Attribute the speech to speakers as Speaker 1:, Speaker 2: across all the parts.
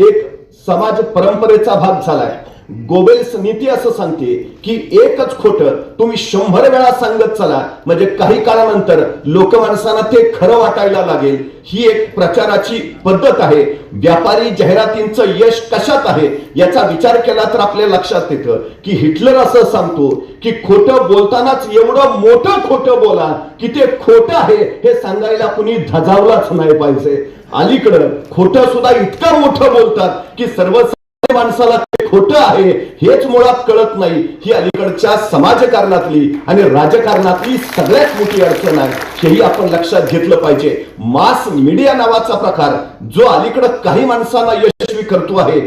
Speaker 1: एक समाज परंपरेचा भाग झालाय. गोबेल्स नीती असं सांगते की एकच खोटं तुम्ही 100 वेळा सांगत चला, म्हणजे काही काळानंतर लोकमानसांना ते खरं वाटायला लागेल. ही एक प्रचाराची पद्धत आहे. व्यापारी जाहिरातींचं यश कशात आहे याचा विचार केला तर आपल्या लक्षात येतं की हिटलर असं सांगतो की खोटं बोलतानाच एवढं मोठं खोटं बोला की ते खोटं आहे हे सांगायला कुणी धजावलाच नाही पाहिजे. अलीकडं खोटं सुद्धा इतकं मोठं बोलतात की सर्वसामान्य माणसाला ते खोटं आहे हेच मुळात कळत नाही. ही अलीकडच्या समाजकारणातली आणि राजकारणातली सगळ्यात मोठी अडचण आहे. हेही आपण लक्षात घेतलं पाहिजे. मास मीडिया नावाचा प्रकार जो अलीकडं काही माणसांना यशस्वी करतो आहे,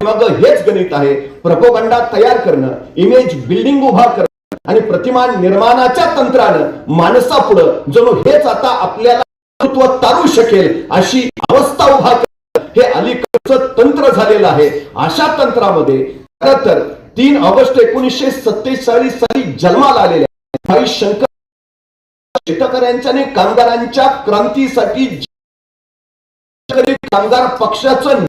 Speaker 1: मग हेच गणित आहे. प्रोपगंडा तयार करणं, इमेज बिल्डिंग उभा करणं आणि प्रतिमा निर्माणाच्या तंत्रानं माणसापुढं जणू हेच आता आपल्याला तारू शकेल अशी अवस्था उभा हे अलीकडचं तंत्र झालेलं आहे. अशा तंत्रामध्ये खरं तर 3 ऑगस्ट 1947 साली जन्माला आलेल्या भाई शंकर शेतकऱ्यांच्या आणि कामगारांच्या क्रांतीसाठी कामगार पक्षाचं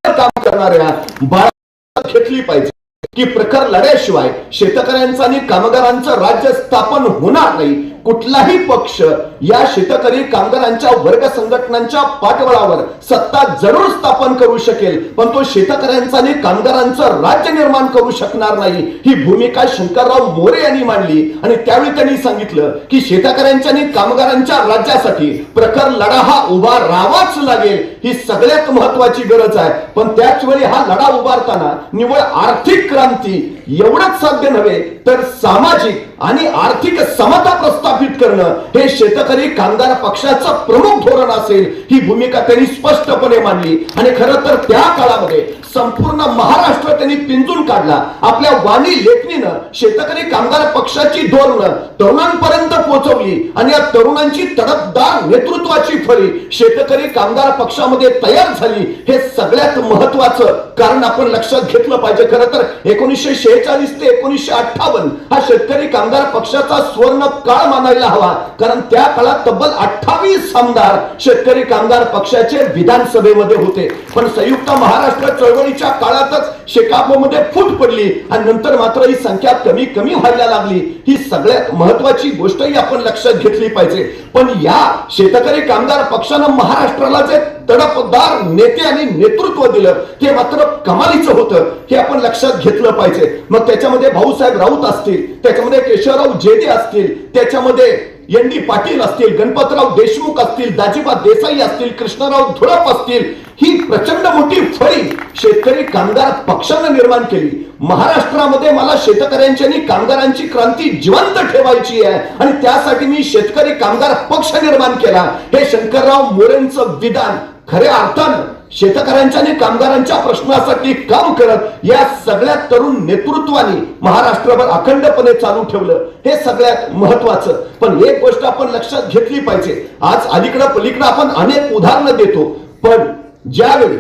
Speaker 1: काम करणाऱ्या बाळा घेतली पाहिजे की प्रखर लढ्याशिवाय शेतकऱ्यांचं आणि कामगारांचं राज्य स्थापन होणार नाही. कुठलाही पक्ष या शेतकरी कामगारांच्या वर्ग संघटनांच्या पाठबळावर सत्ता जरूर स्थापन करू शकेल, पण तो शेतकऱ्यांचं आणि कामगारांचं राज्य निर्माण करू शकणार नाही. ही भूमिका शंकरराव मोरे यांनी मांडली आणि त्यावेळी त्यांनी सांगितलं की शेतकऱ्यांच्या आणि कामगारांच्या राज्यासाठी प्रखर लढा हा उभा राहावाच लागेल. ही सगळ्यात महत्वाची गरज आहे. पण त्याच वेळी हा लढा उभारताना निव्वळ आर्थिक क्रांती एवढंच साध्य नव्हे तर सामाजिक आणि आर्थिक समता प्रस्थापित करणं हे शेतकरी कामगार पक्षाचं प्रमुख धोरण असेल. ही भूमिका त्यांनी स्पष्टपणे मांडली आणि खरं तर त्या काळामध्ये संपूर्ण महाराष्ट्र त्यांनी पिंजून काढला. आपल्या वाणी लेखणीनं शेतकरी कामगार पक्षाची धोरणं तरुणांपर्यंत पोहोचवली आणि या तरुणांची तडफदार नेतृत्वाची फळी शेतकरी कामगार पक्षामध्ये तयार झाली. हे सगळ्यात महत्वाचं कारण आपण लक्षात घेतलं पाहिजे. खरं तर 1946 ते 1958 हा शेतकरी कामगार पक्षाचा स्वर्ण काळ मानायला हवा, कारण त्या काळात तब्बल 28 आमदार शेतकरी कामगार पक्षाचे विधानसभेमध्ये होते. पण संयुक्त महाराष्ट्र चळवळीच्या काळातच शेकापमध्ये फूट पडली आणि नंतर मात्र ही संख्या कमी कमी व्हायला लागली. ही सगळ्यात महत्वाची गोष्टही आपण लक्षात घेतली पाहिजे. पण या शेतकरी कामगार पक्षानं महाराष्ट्राला जे तडफदार नेते आणि नेतृत्व दिलं ते मात्र कमालीचं होतं. हे आपण लक्षात घेतलं पाहिजे. मग त्याच्यामध्ये भाऊसाहेब राऊत असतील, त्याच्यामध्ये केशवराव जेदे असतील, त्याच्यामध्ये एन.डी. पाटील असतील, गणपतराव देशमुख असतील, दाजीबा देसाई असतील, कृष्णराव धुळप असतील, ही प्रचंड मोठी फळी शेतकरी कामगार पक्षानं निर्माण केली. महाराष्ट्रामध्ये मला शेतकऱ्यांची आणि कामगारांची क्रांती जिवंत ठेवायची आहे आणि त्यासाठी मी शेतकरी कामगार पक्ष निर्माण केला. हे शंकरराव मोरेंचं विधान खऱ्या अर्थानं शेतकऱ्यांच्या आणि कामगारांच्या प्रश्नासाठी काम करत या सगळ्या तरुण नेतृत्वाने महाराष्ट्रावर अखंडपणे चालू ठेवलं. हे सगळ्यात महत्वाचं. पण एक गोष्ट आपण लक्षात घेतली पाहिजे. आज अलीकडं पलीकडं आपण अनेक उदाहरणं देतो, पण ज्यावेळी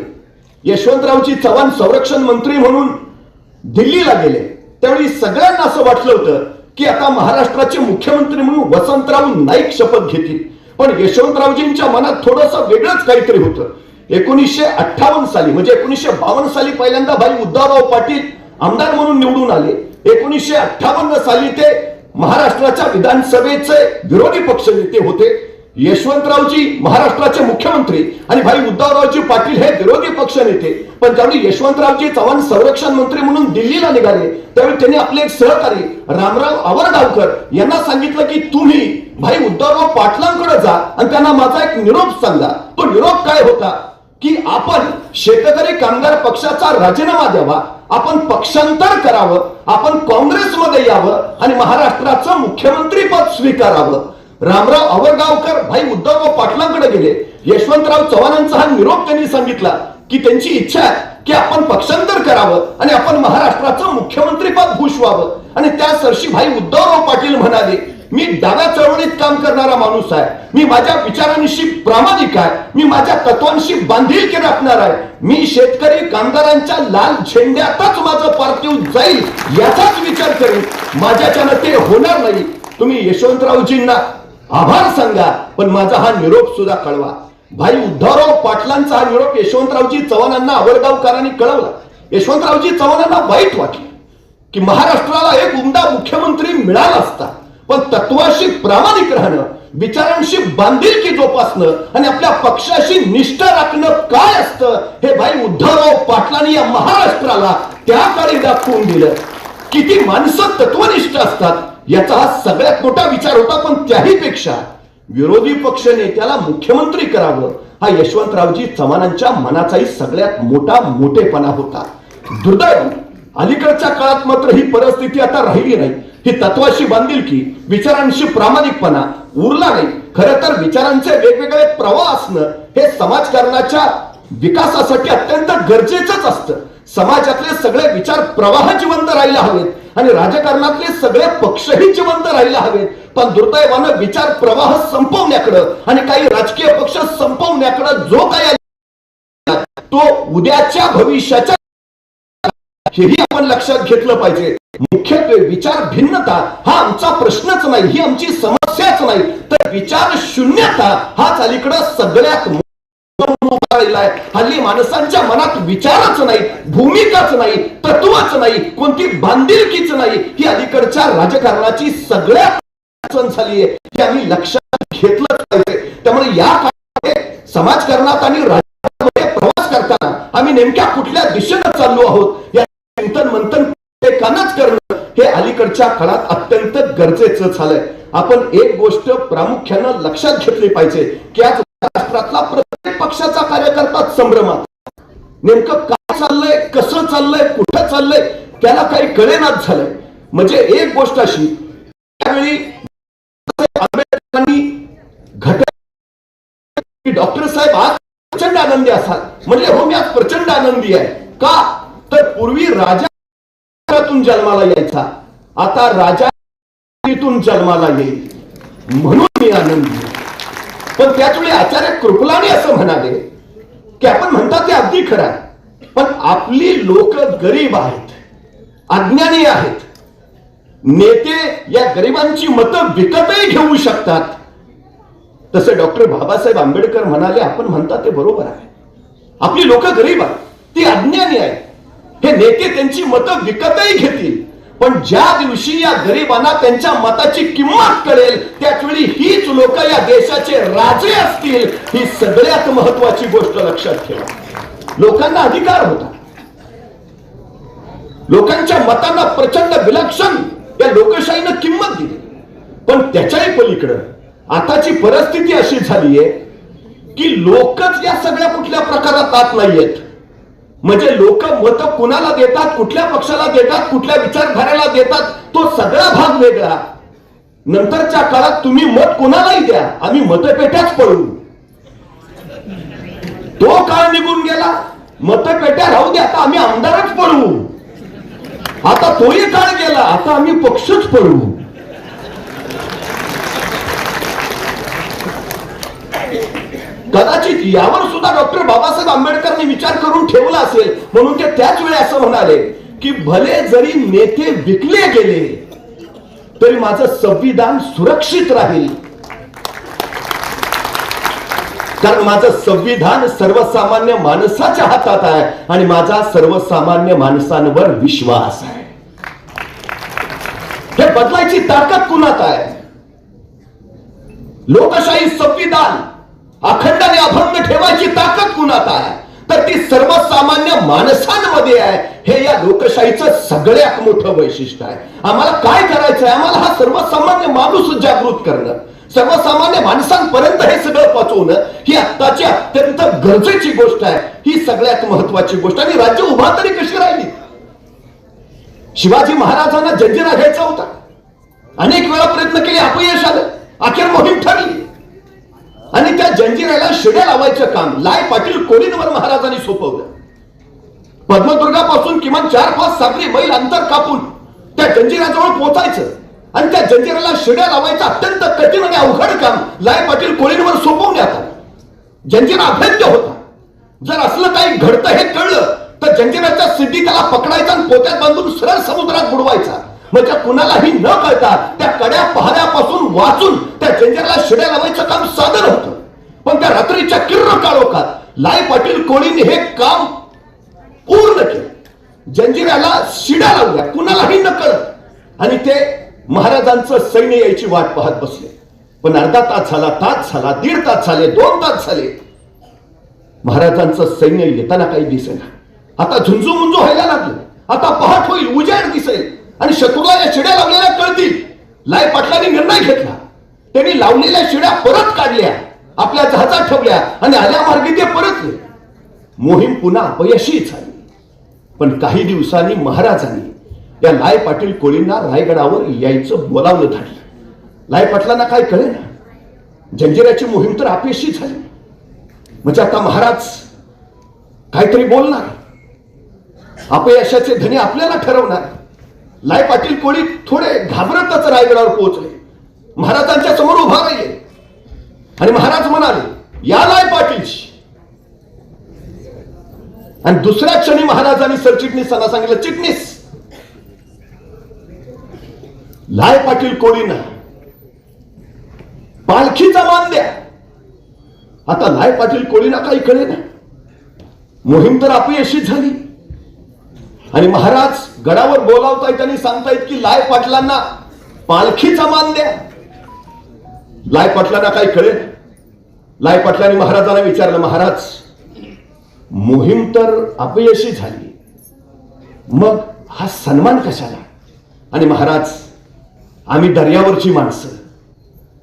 Speaker 1: यशवंतरावजी चव्हाण संरक्षण मंत्री म्हणून दिल्लीला गेले त्यावेळी सगळ्यांना असं वाटलं होतं की आता महाराष्ट्राचे मुख्यमंत्री म्हणून वसंतराव नाईक शपथ घेतील. पण यशवंतरावजींच्या मनात थोडंसं वेगळंच काहीतरी होतं. 1958 साली म्हणजे 1952 साली पहिल्यांदा भाई उद्धवराव पाटील आमदार म्हणून निवडून आले. 1958 साली ते महाराष्ट्राच्या विधानसभेचे विरोधी पक्षनेते होते. यशवंतरावजी महाराष्ट्राचे मुख्यमंत्री आणि भाई उद्धवरावजी पाटील हे विरोधी पक्ष नेते. पण ज्यावेळी यशवंतरावजी चव्हाण संरक्षण मंत्री म्हणून दिल्लीला निघाले त्यावेळी त्यांनी आपले एक सहकारी रामराव आवरगावकर यांना सांगितलं की तुम्ही भाई उद्धवराव पाटलांकडे जा आणि त्यांना माझा एक निरोप सांगा. तो निरोप काय होता की आपण शेतकरी कामगार पक्षाचा राजीनामा द्यावा, आपण पक्षांतर करावं, आपण काँग्रेसमध्ये यावं आणि महाराष्ट्राचं मुख्यमंत्री पद स्वीकारावं. रामराव आवरगावकर भाई उद्धवराव पाटलांकडे गेले. यशवंतराव चव्हाणांचा हा निरोप त्यांनी सांगितला की त्यांची इच्छा आहे की आपण पक्षांतर करावं आणि आपण महाराष्ट्राचं मुख्यमंत्री पद भूषवावं. आणि त्या सरशी भाई उद्धवराव पाटील म्हणाले मी डाव्या चळवळीत काम करणारा माणूस आहे, मी माझ्या विचारांशी प्रामाणिक आहे, मी माझ्या तत्वांशी बांधिलकी राखणार आहे, मी शेतकरी कामगारांच्या लाल झेंड्यातच माझं पार्थिव जाईल याचाच विचार करेन, माझ्याच्यानं ते होणार नाही. तुम्ही यशवंतरावजींना आभार सांगा पण माझा हा निरोप सुद्धा कळवा. भाई उद्धवराव पाटलांचा हा निरोप यशवंतरावजी चव्हाणांना आवडगावकरांनी कळवला. यशवंतरावजी चव्हाणांना वाईट वाटले की महाराष्ट्राला एक उमदा मुख्यमंत्री मिळाला असता, पण तत्वाशी प्रामाणिक राहणं, विचारांशी बांधिलकी जोपासणं आणि आपल्या पक्षाशी निष्ठा राखणं काय असतं हे भाई उद्धवराव पाटलांनी या महाराष्ट्राला त्या काळी दाखवून दिलं. किती माणसं तत्वनिष्ठ असतात याचा हा सगळ्यात मोठा विचार होता. पण त्याही पेक्षा विरोधी पक्ष नेत्याला मुख्यमंत्री करावं हा यशवंतरावजी चव्हाणांच्या मनाचाही सगळ्यात मोठा मोठेपणा होता. दुर्दैव अलीकडच्या काळात मात्र ही परिस्थिती आता राहिली नाही. ही तत्वाशी बांधिलकी, विचारांशी प्रामाणिकपणा उरला नाही. खरं तर विचारांचे वेगवेगळे प्रवाह असणं हे समाजकारणाच्या विकासासाठी अत्यंत गरजेचंच असतं. समाजातले सगळे विचार प्रवाह जिवंत राहायला हवेत आणि राजकारणातले सगळे पक्षही जिवंत राहायला हवेत. पण दुर्दैवानं विचार प्रवाह संपवण्याकडं आणि काही राजकीय पक्ष संपवण्याकडं जो काही तो उद्याच्या भविष्याच्या हेही आपण लक्षात घेतलं पाहिजे. मुख्यत्वे विचार भिन्नता हा आमचा प्रश्नच नाही, ही आमची समस्याच नाही, तर विचार शून्यता हाच अलीकडं सगळ्यात हल्ली माणसांच्या मनात विचारच नाही, भूमिकाच नाही, तत्वच नाही, कोणती बांधिलकीच नाही. ही अलीकडच्या राजकारणाची सगळ्यात अडचण झाली आहे. हे आम्ही लक्षात घेतलं पाहिजे. त्यामुळे या काळामध्ये समाजकारणात आणि राजकारणामध्ये प्रवास करताना आम्ही नेमक्या कुठल्या दिशेनं चाललो आहोत या चिंतन मंथन कानच करणं हे अलीकडच्या काळात अत्यंत गरजेचं झालंय. आपण एक गोष्ट प्रामुख्यानं लक्षात घेतली पाहिजे की आज महाराष्ट्रातला प्रत्येक पक्षाचा कार्यकर्ता संभ्रमात, नेमकं काय चाललंय, कसं चाललंय, कुठं चाललंय त्याला काही कळेनाच झालंय. म्हणजे एक गोष्ट अशी, त्यावेळी आंबेडकरांनी घटना डॉक्टर साहेब आज प्रचंड आनंदी असाल म्हणजे हो मी आज प्रचंड आनंदी आहे. का तर पूर्वी राजा जन्माला यायचा, आता राजा जन्माला येईल म्हणून मी आनंदी. पण त्याचवेळी आचार्य कृपलानी असं म्हणाले की आपण म्हणतात ते अगदी खरं आहे, पण आपली लोक गरीब आहेत, अज्ञानी आहेत. नेते या गरिबांची मतं विकतही घेऊ शकतात. तसे डॉक्टर बाबासाहेब आंबेडकर म्हणाले, आपण म्हणतात ते बरोबर आहे. आपली लोक गरीब आहेत, ती अज्ञानी आहेत. हे नेते त्यांची मतं विकतही घेतील, पण ज्या दिवशी या गरिबांना त्यांच्या मताची किंमत कळेल त्याचवेळी हीच लोक या देशाचे राजे असतील. ही सगळ्यात महत्वाची गोष्ट लक्षात ठेवा. लोकांना अधिकार होता, लोकांच्या मतांना प्रचंड विलक्षण या लोकशाहीनं किंमत दिली. पण त्याच्याही पलीकडे आताची परिस्थिती अशी झालीये की लोकच या सगळ्या कुठल्या प्रकारात आत नाहीयेत. म्हणजे लोक मत कुणाला देतात, कुठल्या पक्षाला देतात, कुठल्या विचारधारेला देतात, तो सगळा भाग वेगळा. नंतरच्या काळात तुम्ही मत कुणालाही द्या, आम्ही मतपेट्याच पळू. तो काळ निघून गेला, मतपेट्या राहू द्या, आता आम्ही आमदारच पळू. आता तोही काळ गेला, आता आम्ही पक्षच पळू. कदाचित यावर सुद्धा डॉक्टर बाबासाहेब आंबेडकरांनी विचार करून ठेवला असेल, म्हणून ते त्याच वेळी असं म्हणाले की भले जरी नेते विकले गेले तरी माझं संविधान सुरक्षित राहील, कारण माझं संविधान सर्वसामान्य माणसाच्या हातात आहे आणि माझा सर्वसामान्य माणसांवर विश्वास आहे. हे बदलायची ताकद कुणात आहे? लोकशाही संविधान अखंड आणि अभंग ठेवायची ताकद कुणात आहे? तर ती सर्वसामान्य माणसांमध्ये आहे. हे या लोकशाहीचं सगळ्यात मोठं वैशिष्ट्य आहे. आम्हाला काय करायचंय? आम्हाला हा सर्वसामान्य माणूस जागृत करणं, सर्वसामान्य माणसांपर्यंत हे सगळं पोहोचवणं ही आत्ताची अत्यंत गरजेची गोष्ट आहे. ही सगळ्यात महत्वाची गोष्ट. आणि राज्य उभा तरी कशी राहिली? शिवाजी महाराजांना जंजिरा घ्यायचा होता, अनेक वेळा प्रयत्न केले, अपयश आलं, अखेर मोहीम ठरली आणि त्या जंजिऱ्याला शिड्या लावायचं काम लाय पाटील कोळींवर महाराजांनी सोपवलं. पद्मदुर्गापासून किमान 4-5 सागरी मैल अंतर कापून त्या जंजिऱ्याजवळ पोहोचायचं आणि त्या जंजिऱ्याला शिड्या लावायचं अत्यंत कठीण आणि अवघड काम लाय पाटील कोळींवर सोपवण्यात आलं. जंजिरा अभेद्य होता. जर असलं काही घडतं हे कळलं तर जंजिऱ्याच्या सिद्धी त्याला पकडायचा आणि पोत्यात बांधून सरळ समुद्रात बुडवायचा. म्हणजे कुणालाही न कळता त्या कड्या पहाऱ्यापासून वाचून त्या जंजिराला शिड्या लावायचं काम सादर होतं. पण त्या रात्रीच्या किर्र काळोखात लाय पाटील कोळीने हे काम पूर्ण केलं. जंजिऱ्याला शिड्या लावल्या कुणालाही न कळत आणि ते महाराजांचं सैन्य यायची वाट पाहत बसले. पण अर्धा तास झाला, तास झाला, 1.5 तास झाले, 2 तास झाले, महाराजांचं सैन्य येताना काही दिसेना. आता झुंजू मुंजू व्हायला लागलं. आता पहाट होईल, उजेड दिसेल आणि शत्रूला या शिड्या लावलेल्या कळतील. लाय पाटलांनी निर्णय घेतला. त्यांनी लावलेल्या शिड्या परत काढल्या, आपल्या जहाजात ठेवल्या आणि आल्या मार्गे ते परतले. मोहीम पुन्हा अपयशी झाली. पण काही दिवसांनी महाराजांनी या लाय पाटील कोळींना रायगडावर यायचं बोलावलं धाडलं. लाय पाटलांना काय कळेना, जंजिऱ्याची मोहीम तर अपयशी झाली. म्हणजे आता महाराज काहीतरी बोलणार, अपयशाचे धनी आपल्याला ठरवणार. लाय पाटील कोळी थोडे घाबरतच रायगडावर पोहोचले. महाराजांच्या समोर उभा राहिले आणि महाराज म्हणाले, या लाय पाटीलची. आणि दुसऱ्या क्षणी महाराजांनी सरचिटणीसांना सांगितलं, चिटणीस लाय पाटील कोळींना पालखीचा मान द्या. आता लाय पाटील कोळींना काही कळेना, मोहीम तर अपयशी झाली आणि महाराज गडावर बोलावतायत आणि सांगतायत की लाय पाटलांना पालखीचा मान द्या. लाय पाटलांना काही कळेल. लाय पाटलांनी महाराजांना विचारलं, महाराज मोहीम तर अपयशी झाली, मग हा सन्मान कशाला? आणि महाराज, आम्ही दर्यावरची माणसं,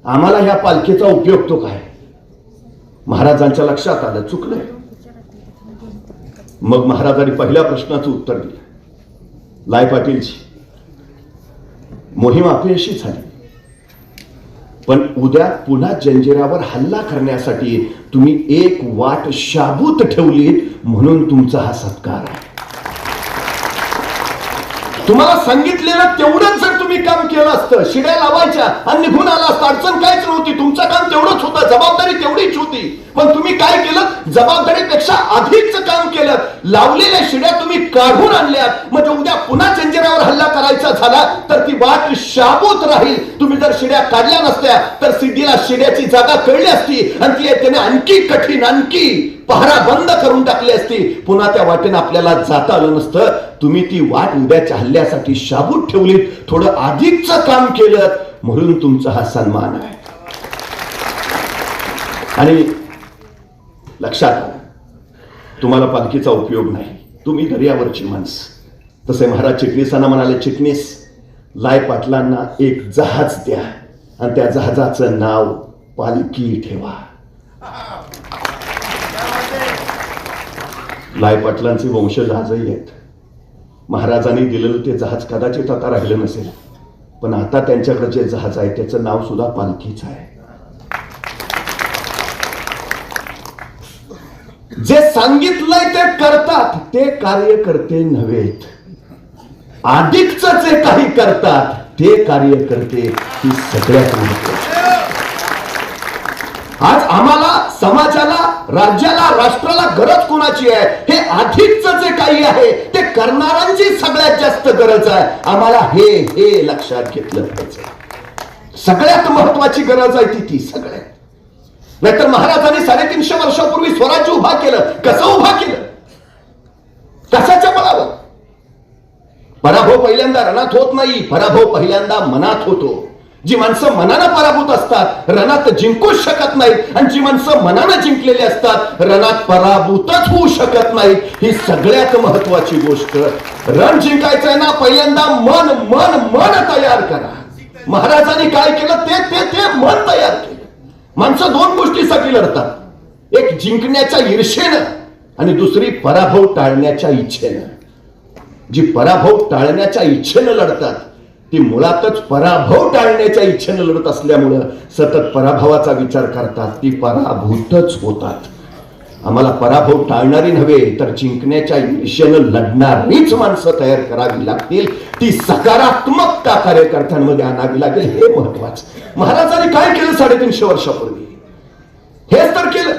Speaker 1: आम्हाला ह्या पालखीचा उपयोग तो काय? महाराजांच्या लक्षात आलं, चुकलंय. मग महाराजांनी पहिल्या प्रश्नाचं उत्तर दिलं, लाय पाटीलजी, मोहीम अपयशी झाली, पण उद्या पुन्हा जंजिऱ्यावर हल्ला करण्यासाठी तुम्ही एक वाट शाबूत ठेवलीत म्हणून तुमचा हा सत्कार आहे. तुम्हाला सांगितलेलं तेवढंच जर तुम्ही काम केलं असतं, शिड्या लावायच्या आणि निघून आला असता, अडचण काहीच नव्हती. तुमचं काम तेवढंच होतं, जबाबदारी तेवढीच होती. पण तुम्ही काय केलं? जबाबदारीपेक्षा अधिकच काम केलं. लावलेल्या शिड्या तुम्ही काढून आणल्यात. म्हणजे उद्या पुन्हा जंजिऱ्यावर हल्ला करायचा झाला तर ती वाट शाबूत राहील. तुम्ही जर शिड्या काढल्या नसत्या तर सिद्धीला शिड्याची जागा कळली असती आणि ती त्याने आणखी कठीण, आणखी पहारा बंद करून टाकली असती. पुन्हा त्या वाटेने आपल्याला जाता आलं नसतं. तुम्ही ती वाट उद्याच्या हल्ल्यासाठी शाबूत ठेवलीत, थोडं अधिकचं काम केलं म्हणून तुमचा हा सन्मान आहे. आणि लक्षात आलं, तुम्हाला पालखीचा उपयोग नाही, तुम्ही दर्यावरची माणसं. तसे महाराज चिटणीसांना म्हणाले, चिटणीस, लाय पाटलांना एक जहाज द्या आणि त्या जहाजाचं नाव पालखी ठेवा. लाय पाटलांचे वंशज आजही आहेत. महाराजांनी दिलेलं ते जहाज कदाचित आता राहिलं नसेल, पण आता त्यांच्याकडे जे जहाज आहे त्याचं नाव सुद्धा पालखीच आहे. जे सांगितलंय ते करतात, ते कार्यकर्ते नव्हेत. अधिकच जे काही करतात ते कार्यकर्ते, ही सगळ्यात महत्त्वाची. आज आम्हाला, समाजाला, राज्याला, राष्ट्राला गरज कोणाची आहे? हे अधिकच जे काही आहे ते करणाऱ्यांची सगळ्यात जास्त गरज आहे. आम्हाला हे लक्षात घेतलं पाहिजे. सगळ्यात महत्वाची गरज आहे ती सगळ्यात. नाहीतर महाराजांनी 350 वर्षापूर्वी स्वराज्य उभा केलं. कसं उभा केलं? कशाच्या बळावर? पराभव पहिल्यांदा रणात होत नाही, पराभव पहिल्यांदा मनात होतो. जी माणसं मनानं पराभूत असतात रणात जिंकूच शकत नाहीत, आणि जी माणसं मनानं जिंकलेली असतात रणात पराभूतच होऊ शकत नाहीत. ही सगळ्यात महत्वाची गोष्ट. रण जिंकायचंय ना, पहिल्यांदा मन मन मन तयार करा. महाराजांनी काय केलं? ते मन तयार केलं. माणसं 2 गोष्टीसाठी लढतात, एक जिंकण्याच्या ईर्षेनं आणि दुसरी पराभव टाळण्याच्या इच्छेनं. जी पराभव टाळण्याच्या इच्छेनं लढतात ती मुळातच पराभव टाळण्याच्या इच्छेनं लढत असल्यामुळं सतत पराभवाचा विचार करतात, ती पराभूतच होतात. आम्हाला पराभव टाळणारी नव्हे तर जिंकण्याच्या ईर्षेनं लढणारीच माणसं तयार करावी लागतील. ती सकारात्मकता कार्यकर्त्यांमध्ये आणावी लागेल, हे महत्वाचं. महाराजांनी काय केलं 350 वर्षापूर्वी? हेच तर केलं.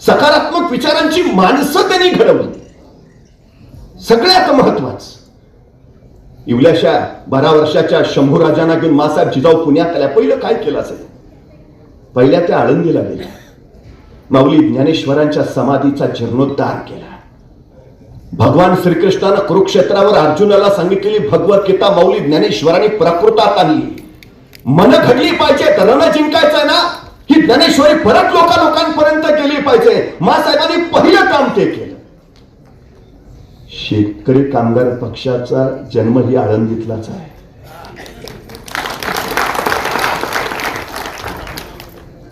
Speaker 1: सकारात्मक विचारांची माणसं त्यांनी घडवली. सगळ्यात महत्वाचं, इवल्याशा 12 वर्षाच्या शंभूराजांना घेऊन मासाहेब जिजाऊ पुण्यात आल्या. पहिलं काय केलं असेल? पहिल्या त्या आळंदीला गेल्या. माऊली ज्ञानेश्वरांच्या समाधीचा जीर्णोद्धार केला. भगवान श्रीकृष्णानं कुरुक्षेत्रावर अर्जुनाला सांगितलेली भगवद्गीता माऊली ज्ञानेश्वरांनी प्राकृतात आणली. मन घडली पाहिजे, रण जिंकायचंय ना, ही ज्ञानेश्वरी परत लोकांपर्यंत गेली पाहिजे. मासाहेबांनी पहिलं काम ते केलं. शेतकरी कामगार पक्षाचा जन्म ही आळंदीतलाच आहे.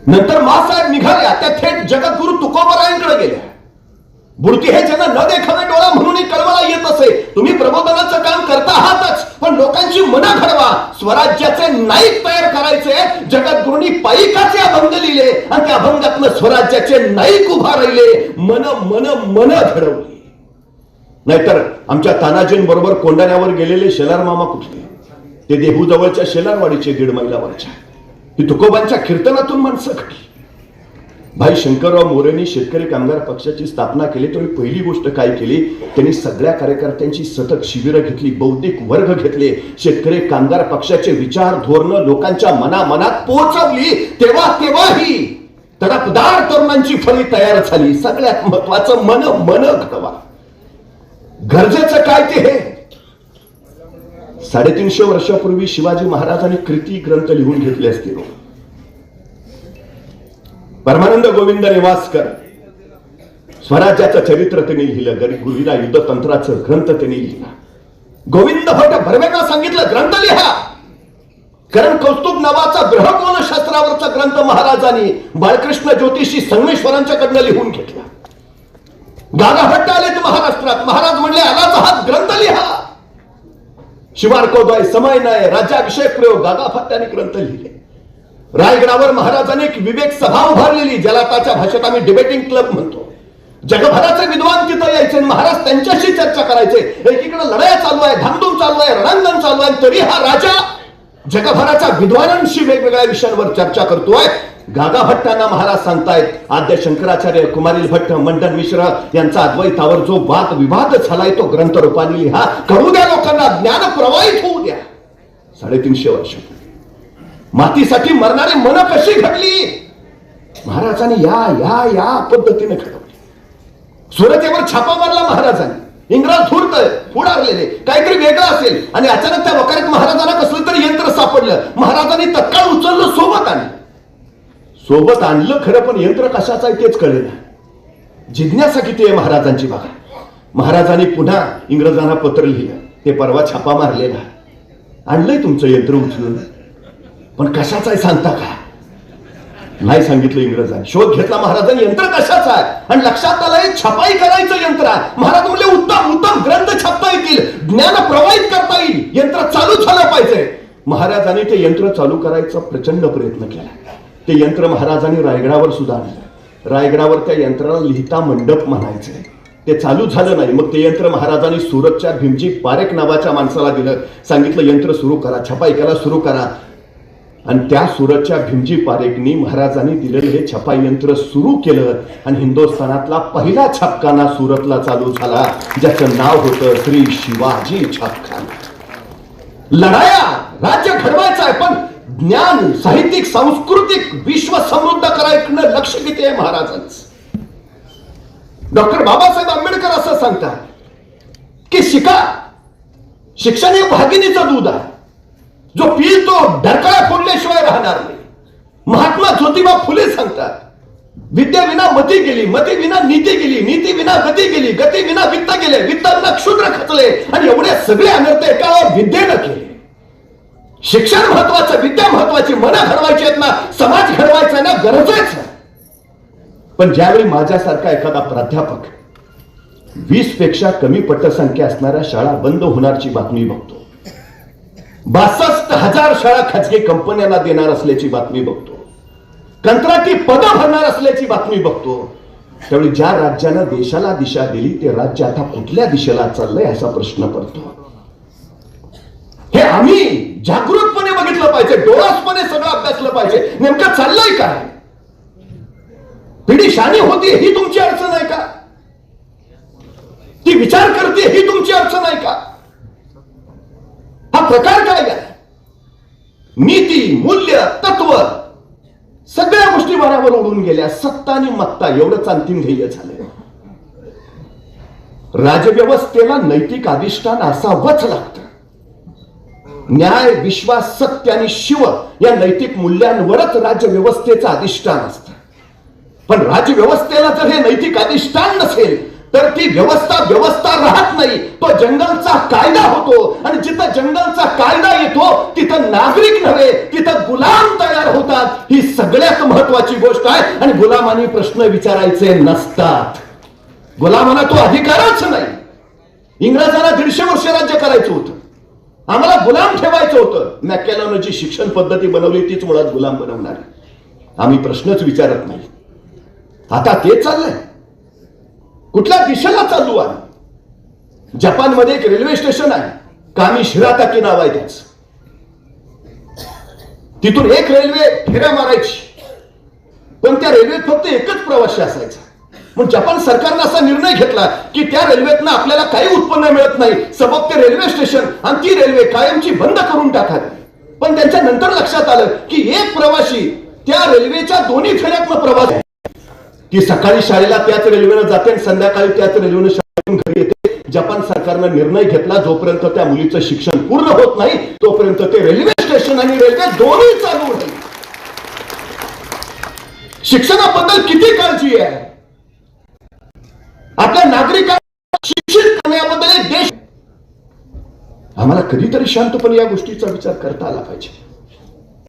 Speaker 1: नंतर मासाहेब निघाल्या, त्या थेट जगद्गुरु तुकोबरायांकडे गेल्या. बुडती हे जन न देखावे डोळा म्हणून कळवळा येत असे. तुम्ही प्रबोधनाचं काम करता आहातच, पण लोकांची मनं घडवा. स्वराज्याचे नाईक तयार करायचे. जगद्गुरूंनी पाईकाचे अभंग लिहिले आणि त्या अभंगातनं स्वराज्याचे नाईक उभा राहिले. मन मन मन घडवली. नाहीतर आमच्या तानाजींबरोबर कोंडाण्यावर गेलेले शेलार मामा कुठले? ते देहू जवळच्या शेलारवाडीचे 1.5 मैलावरच्या. ही तुकोबांच्या कीर्तनातून माणसं घडली. भाई शंकरराव मोरेंनी शेतकरी कामगार पक्षाची स्थापना केली. तेव्हा पहिली गोष्ट काय केली, त्यांनी सगळ्या कार्यकर्त्यांची सतत शिबिरं घेतली, बौद्धिक वर्ग घेतले. शेतकरी कामगार पक्षाचे विचार धोरणं लोकांच्या मनामनात पोहोचवली. तेव्हाही तडफदार तरुणांची फळी तयार झाली. सगळ्यात महत्वाचं मन मन घडवा. गरजेचं काय ते हे 350 वर्षापूर्वी शिवाजी महाराजांनी कृती ग्रंथ लिहून घेतले असतील. परमानंद गोविंद निवासकर स्वराज्याचं चरित्र त्यांनी लिहिलं. गुरुवीरा युद्धतंत्राचं ग्रंथ त्यांनी लिहिला. गोविंद भट बर्वेंना सांगितलं ग्रंथ लिहा. करण कौस्तुभ नावाचा ग्रहकोण शास्त्रावरचा ग्रंथ महाराजांनी बाळकृष्ण ज्योतिषी संगमेश्वरांच्याकडनं लिहून घेतला. गागा भट्ट आले महाराष्ट्रात. महाराज म्हणले आलाच आहात, ग्रंथ लिहा. शिवारकोदय समय नाही, राज्याभिषेक प्रयोग, गागा भट्टाने ग्रंथ लिहिले. रायगडावर महाराजांनी एक विवेक सभा उभारलेली, ज्याला त्याच्या भाषेत आम्ही डिबेटिंग क्लब म्हणतो. जगभराचे विद्वान तिथं यायचे, महाराज त्यांच्याशी चर्चा करायचे. एकीकडे लढाया चालू आहे, धामधूम चालू आहे, रणांगण चालू आहे, तरी हा राजा जगभराच्या विद्वानांशी वेगवेगळ्या विषयांवर चर्चा करतोय. गागा भट्टांना महाराज सांगतायत, आद्य शंकराचार्य, कुमारील भट्ट, मंडन मिश्र यांचा अद्वैतावर जो वाद विवाद झालाय तो ग्रंथ रूपाने लिहा. करू द्या लोकांना, ज्ञान प्रवाहित होऊ द्या. 350 वर्ष मातीसाठी मरणारी मन कशी घडली? महाराजांनी या पद्धतीने घडवली. सुरतेवर छापा मारला महाराजांनी. इंग्रज धूर्त पुढारलेले, काहीतरी वेगळं असेल आणि अचानक त्या वकारीत महाराजांना कसलं तरी यंत्र सापडलं. महाराजांनी तत्काळ उचललं, सोबत आणलं खरं, पण यंत्र कशाचं आहे तेच कळेना. जिज्ञासा किती आहे महाराजांची बघा. महाराजांनी पुन्हा इंग्रजांना पत्र लिहिलं. ते परवा छापा मारलेला, आणलंय तुमचं यंत्र उचलून, पण कशाचं आहे सांगता का? नाही सांगितलं इंग्रजांनी. शोध घेतला महाराजांनी, यंत्र कशाचं आहे, आणि लक्षात आलंय छपाई करायचं यंत्र आहे. महाराज म्हणले उत्तम ग्रंथ छापता येतील, ज्ञान प्रवाहित करता येईल, यंत्र चालू झालं पाहिजे. महाराजांनी ते यंत्र चालू करायचा प्रचंड प्रयत्न केला. ते यंत्र महाराजांनी रायगडावर सुद्धा आणलं. रायगडावर त्या यंत्राला लिहिता मंडप म्हणायचे. ते चालू झालं नाही. मग ते यंत्र महाराजांनी सुरतच्या भीमजी पारेख नावाच्या माणसाला दिलं. सांगितलं यंत्र सुरू करा, छपाई करा, सुरू करा. आणि त्या सुरतच्या भीमजी पारेखनी महाराजांनी दिलेलं हे छपाई यंत्र सुरू केलं आणि हिंदुस्थानातला पहिला छापखाना सुरतला चालू झाला, ज्याचं नाव होतं श्री शिवाजी छापखाना. लढाया राज्य घडवायचं आहे, पण ज्ञान, साहित्यिक, सांस्कृतिक विश्व समृद्ध करायचं लक्ष किती आहे महाराजांचं. डॉक्टर बाबासाहेब आंबेडकर असं सांगतात की शिक्षण हे भागिनीचं दूध आहे, जो पिल तो ढरकळ्या फोडल्याशिवाय राहणार नाही. महात्मा ज्योतिबा फुले सांगतात, विद्येविना मती गेली, मती विना नीती गेली, नीती विना गती गेली, गती विना वित्त गेले, वित्त विना क्षुद्र खचले, आणि एवढे सगळे अनर्थ एका विद्येनं केले. शिक्षण महत्वाचं, विद्या महत्वाची, मन घडवायची आहेत ना, समाज घडवायचा ना, गरजेचं. पण ज्यावेळी माझ्यासारखा एखादा प्राध्यापक 20 पेक्षा कमी पटसंख्या असणाऱ्या शाळा बंद होण्याची बातमी बघतो, 62,000 शाळा खाजगी कंपन्यांना देणार असल्याची बातमी बघतो, कंत्राटी पदं भरणार असल्याची बातमी बघतो, त्यावेळी ज्या राज्यानं देशाला दिशा दिली ते राज्य आता कुठल्या दिशेला चाललंय असा प्रश्न पडतो. हे आम्ही जागृतपणे बघितलं पाहिजे, डोळसपणे सगळं अभ्यासलं पाहिजे. नेमकं चाललंय काय? पिढी शानी होती ही तुमची अडचण आहे का? ती विचार करते ही तुमची अडचण आहे का? हा प्रकार काय आहे? नीती, मूल्य, तत्व सगळ्या गोष्टी वाऱ्यावर उडून गेल्या. सत्ता आणि मत्ता एवढंच अंतिम ध्येय झालं. राजव्यवस्थेला नैतिक अधिष्ठान असावंच लागतं. न्याय, विश्वास, सत्य आणि शिव या नैतिक मूल्यांवरच राज्यव्यवस्थेचं अधिष्ठान असतं. पण राज्यव्यवस्थेला जर हे नैतिक अधिष्ठान नसेल तर ती व्यवस्था राहत नाही. तो जंगलचा कायदा होतो आणि जिथं जंगलचा कायदा येतो तिथं नागरिक नव्हे, तिथं गुलाम तयार होतात. ही सगळ्यात महत्वाची गोष्ट आहे. आणि गुलामांनी प्रश्न विचारायचे नसतात. गुलामांना तो अधिकारच नाही. इंग्रजांना 150 वर्ष राज्य करायचं होतं. आम्हाला गुलाम ठेवायचं होतं. मॅकॅलॉनं जी शिक्षण पद्धती बनवली तीच मुळात गुलाम बनवणार. आम्ही प्रश्नच विचारत नाही. आता ते चाललंय. कुठल्या दिशेला चालू आहे? जपानमध्ये एक रेल्वे स्टेशन आहे, कामी शिराताकी नाव आहे त्याच. तिथून एक रेल्वे फेऱ्या मारायची, पण त्या रेल्वेत फक्त एकच प्रवासी असायचा. मग जपान सरकारनं असा निर्णय घेतला की त्या रेल्वेतनं आपल्याला काही उत्पन्न मिळत नाही, सबब ते रेल्वे स्टेशन आणि ती रेल्वे कायमची बंद करून टाकावी. पण त्यांच्या नंतर लक्षात आलं की एक प्रवासी त्या रेल्वेच्या दोन्ही फेऱ्यातनं प्रवास, ती सकाळी शाळेला त्याच रेल्वेनं जाते आणि संध्याकाळी त्याच रेल्वेनं शाळेतून घरी येते. जपान सरकारनं निर्णय घेतला जोपर्यंत त्या मुलीचं शिक्षण पूर्ण होत नाही तोपर्यंत ते रेल्वे स्टेशन आणि रेल्वे दोन्ही चालू होते. शिक्षणाबद्दल किती काळजी आहे. आपल्या नागरिकांना शिक्षित करण्याबद्दल एक देश. आम्हाला कधीतरी शांतपणे या गोष्टीचा विचार करता आला पाहिजे.